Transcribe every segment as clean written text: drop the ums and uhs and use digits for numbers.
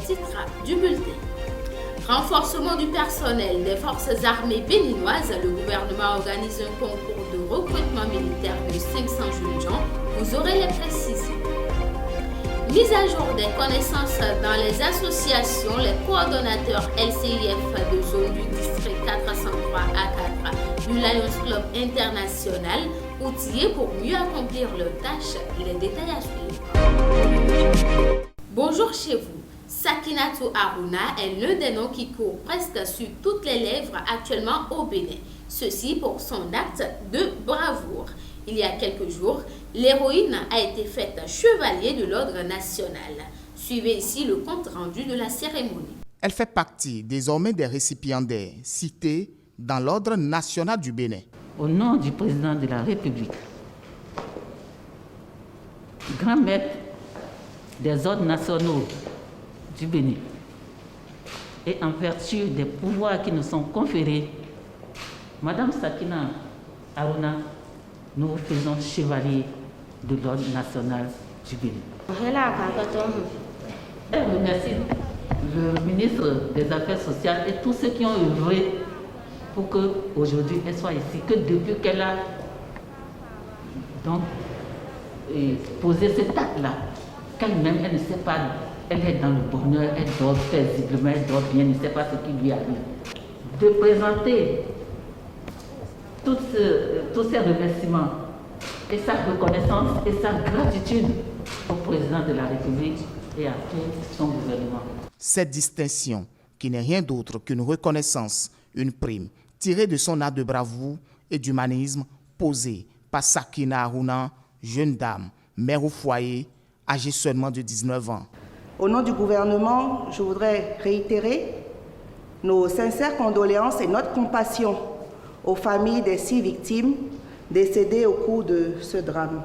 titres du bulletin. Renforcement du personnel des forces armées béninoises, le gouvernement organise un concours de recrutement militaire de 500 jeunes gens. Vous aurez les précisions. Mise à jour des connaissances dans les associations, les coordonnateurs LCIF de zone du district 403 à 4 du Lions Club International, outillés pour mieux accomplir leurs tâches. Les détails à suivre. Bonjour chez vous. Sakinatou Haruna est l'un des noms qui court presque sur toutes les lèvres actuellement au Bénin. Ceci pour son acte de bravoure. Il y a quelques jours, l'héroïne a été faite chevalier de l'Ordre national. Suivez ici le compte rendu de la cérémonie. Elle fait partie désormais des récipiendaires cités dans l'Ordre national du Bénin. Au nom du président de la République, grand maître des ordres nationaux du Bénin, et en vertu des pouvoirs qui nous sont conférés, Madame Sakina Haruna, nous vous faisons chevalier de l'Ordre national du Bénin. Elle remercie le ministre des Affaires sociales et tous ceux qui ont œuvré pour qu'aujourd'hui elle soit ici, que depuis qu'elle a donc posé cet acte-là, qu'elle-même, elle ne sait pas, elle est dans le bonheur, elle dort paisiblement, elle dort bien, elle ne sait pas ce qui lui arrive. De présenter tous ces remerciements et sa reconnaissance et sa gratitude au président de la République et à tout son gouvernement. Cette distinction, qui n'est rien d'autre qu'une reconnaissance, une prime, tirée de son acte de bravoure et d'humanisme posé par Sakina Haruna, jeune dame, mère au foyer, âgée seulement de 19 ans. Au nom du gouvernement, je voudrais réitérer nos sincères condoléances et notre compassion aux familles des 6 victimes décédées au cours de ce drame.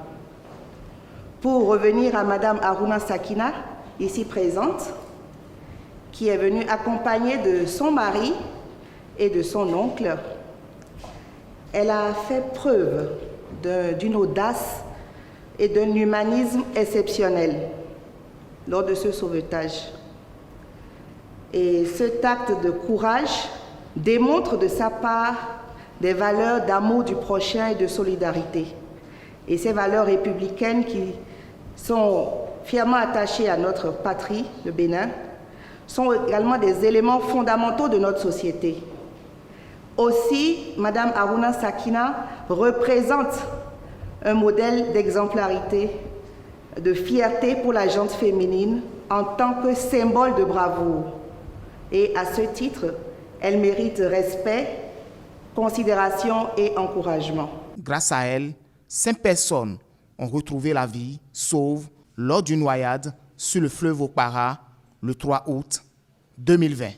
Pour revenir à Madame Haruna Sakina, ici présente, qui est venue accompagnée de son mari et de son oncle, elle a fait preuve d'une audace et d'un humanisme exceptionnel lors de ce sauvetage. Et cet acte de courage démontre de sa part des valeurs d'amour du prochain et de solidarité. Et ces valeurs républicaines qui sont fièrement attachées à notre patrie, le Bénin, sont également des éléments fondamentaux de notre société. Aussi, Madame Haruna Sakina représente un modèle d'exemplarité, de fierté pour la gente féminine en tant que symbole de bravoure. Et à ce titre, elle mérite respect, considération et encouragement. Grâce à elle, 5 personnes ont retrouvé la vie sauve lors d'une noyade sur le fleuve Okpara le 3 août 2020.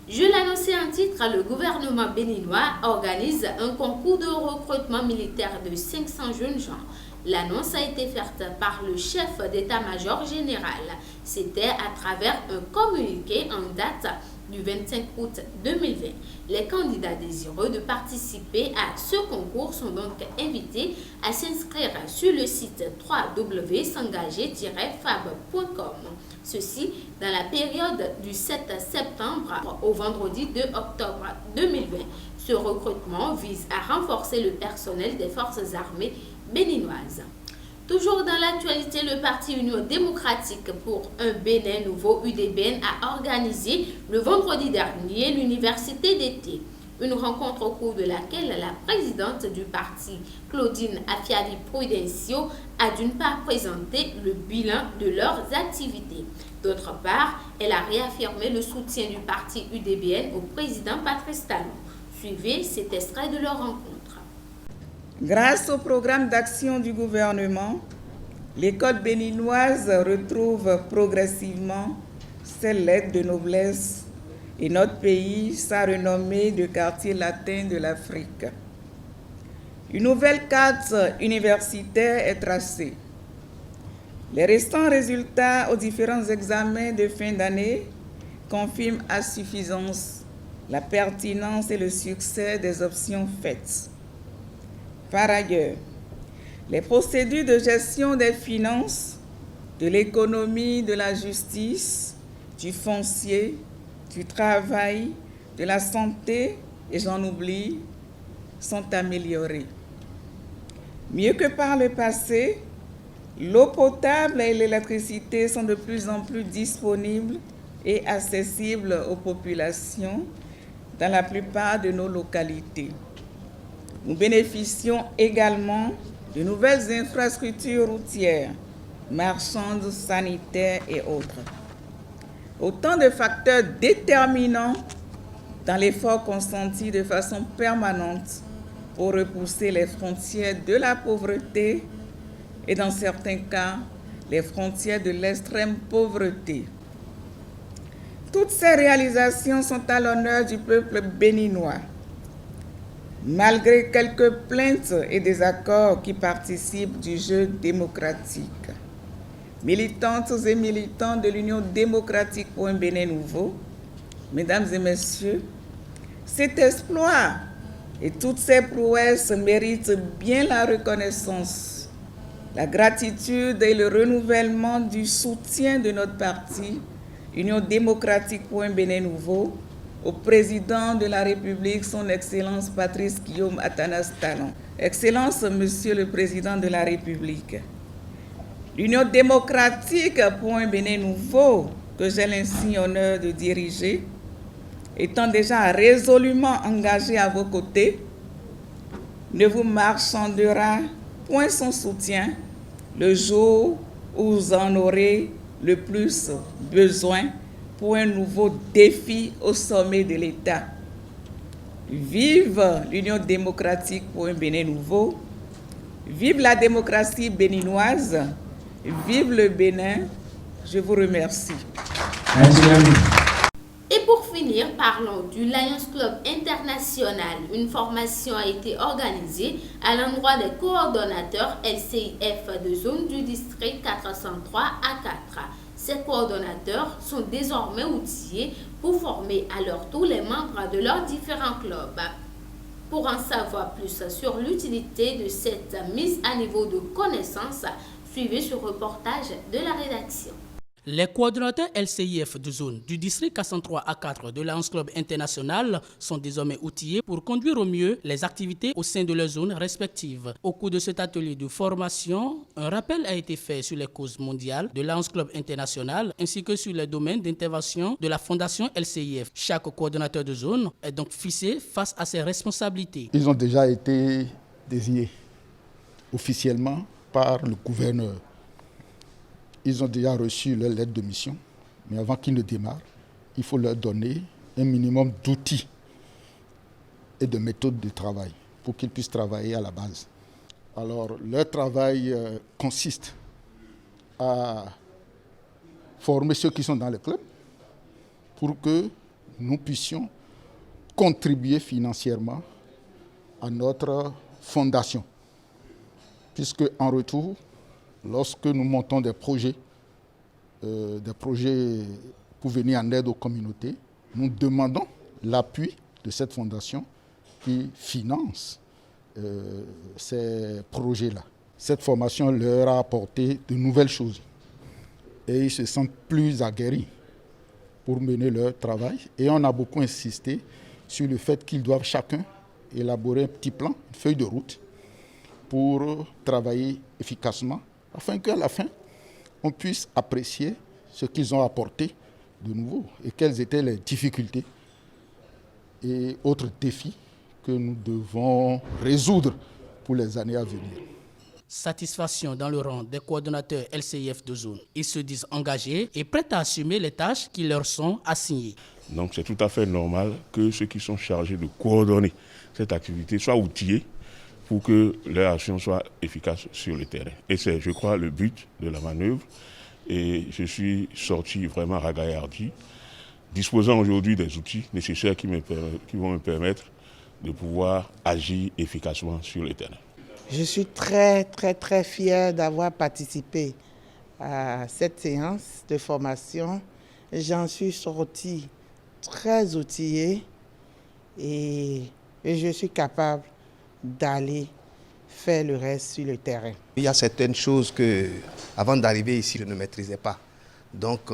Je l'annonçais en titre, le gouvernement béninois organise un concours de recrutement militaire de 500 jeunes gens. L'annonce a été faite par le chef d'état-major général. C'était à travers un communiqué en date du 25 août 2020. Les candidats désireux de participer à ce concours sont donc invités à s'inscrire sur le site www.s'engager-fab.com. Ceci dans la période du 7 septembre au vendredi 2 octobre 2020. Ce recrutement vise à renforcer le personnel des forces armées béninoises. Toujours dans l'actualité, le Parti Union démocratique pour un Bénin nouveau, UDBN, a organisé le vendredi dernier l'université d'été. Une rencontre au cours de laquelle la présidente du parti, Claudine Afiali Prudencio, a d'une part présenté le bilan de leurs activités. D'autre part, elle a réaffirmé le soutien du parti UDBN au président Patrice Talon. Suivez cet extrait de leur rencontre. Grâce au programme d'action du gouvernement, l'école béninoise retrouve progressivement ses lettres de noblesse et notre pays sa renommée de quartier latin de l'Afrique. Une nouvelle carte universitaire est tracée. Les restants résultats aux différents examens de fin d'année confirment à suffisance la pertinence et le succès des options faites. Par ailleurs, les procédures de gestion des finances, de l'économie, de la justice du foncier, du travail, de la santé, et j'en oublie, sont améliorées. Mieux que par le passé, l'eau potable et l'électricité sont de plus en plus disponibles et accessibles aux populations dans la plupart de nos localités. Nous bénéficions également de nouvelles infrastructures routières, marchandes, sanitaires et autres. Autant de facteurs déterminants dans l'effort consenti de façon permanente pour repousser les frontières de la pauvreté et dans certains cas, les frontières de l'extrême pauvreté. Toutes ces réalisations sont à l'honneur du peuple béninois. Malgré quelques plaintes et désaccords qui participent du jeu démocratique. Militantes et militants de l'Union démocratique pour un Bénin nouveau, mesdames et messieurs, cet exploit et toutes ces prouesses méritent bien la reconnaissance, la gratitude et le renouvellement du soutien de notre parti, Union démocratique pour un Bénin nouveau, au président de la République, son Excellence Patrice Guillaume Athanas Talon. Excellence, Monsieur le Président de la République, l'Union démocratique pour un Bénin nouveau, que j'ai l'insigne honneur de diriger, étant déjà résolument engagée à vos côtés, ne vous marchandera point son soutien le jour où vous en aurez le plus besoin pour un nouveau défi au sommet de l'État. Vive l'Union démocratique pour un Bénin nouveau, vive la démocratie béninoise, vive le Bénin. Je vous remercie. Et pour finir, parlons du Lions Club International. Une formation a été organisée à l'endroit des coordonnateurs LCIF de zone du district 403 à 4. Ces coordonnateurs sont désormais outillés pour former à leur tour les membres de leurs différents clubs. Pour en savoir plus sur l'utilité de cette mise à niveau de connaissances, suivez ce reportage de la rédaction. Les coordonnateurs LCIF de zone du district 403 à 4 de Lions Club International sont désormais outillés pour conduire au mieux les activités au sein de leurs zones respectives. Au cours de cet atelier de formation, un rappel a été fait sur les causes mondiales de Lions Club International ainsi que sur les domaines d'intervention de la fondation LCIF. Chaque coordonnateur de zone est donc fixé face à ses responsabilités. Ils ont déjà été désignés officiellement par le gouverneur. Ils ont déjà reçu leur lettre de mission, mais avant qu'ils ne démarrent, il faut leur donner un minimum d'outils et de méthodes de travail pour qu'ils puissent travailler à la base. Alors, leur travail consiste à former ceux qui sont dans le club pour que nous puissions contribuer financièrement à notre fondation. Puisque, en retour, lorsque nous montons des projets pour venir en aide aux communautés, nous demandons l'appui de cette fondation qui finance ces projets-là. Cette formation leur a apporté de nouvelles choses et ils se sentent plus aguerris pour mener leur travail. Et on a beaucoup insisté sur le fait qu'ils doivent chacun élaborer un petit plan, une feuille de route pour travailler efficacement afin qu'à la fin, on puisse apprécier ce qu'ils ont apporté de nouveau et quelles étaient les difficultés et autres défis que nous devons résoudre pour les années à venir. Satisfaction dans le rang des coordonnateurs LCIF de zone. Ils se disent engagés et prêts à assumer les tâches qui leur sont assignées. Donc c'est tout à fait normal que ceux qui sont chargés de coordonner cette activité soient outillés pour que leur action soit efficace sur le terrain. Et c'est, je crois, le but de la manœuvre. Et je suis sorti vraiment ragaillardi, disposant aujourd'hui des outils nécessaires qui vont me permettre de pouvoir agir efficacement sur le terrain. Je suis très fière d'avoir participé à cette séance de formation. J'en suis sorti très outillé et je suis capable d'aller faire le reste sur le terrain. Il y a certaines choses que, avant d'arriver ici, je ne maîtrisais pas. Donc,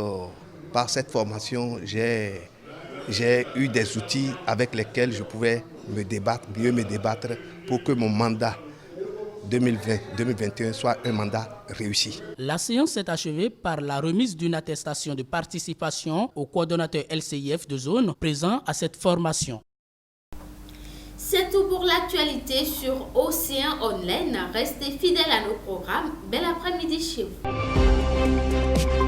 Par cette formation, j'ai eu des outils avec lesquels je pouvais mieux me débattre pour que mon mandat 2020-2021 soit un mandat réussi. La séance s'est achevée par la remise d'une attestation de participation au coordonnateur LCIF de zone présent à cette formation. C'est tout pour l'actualité sur Océan Online. Restez fidèles à nos programmes. Bel après-midi chez vous.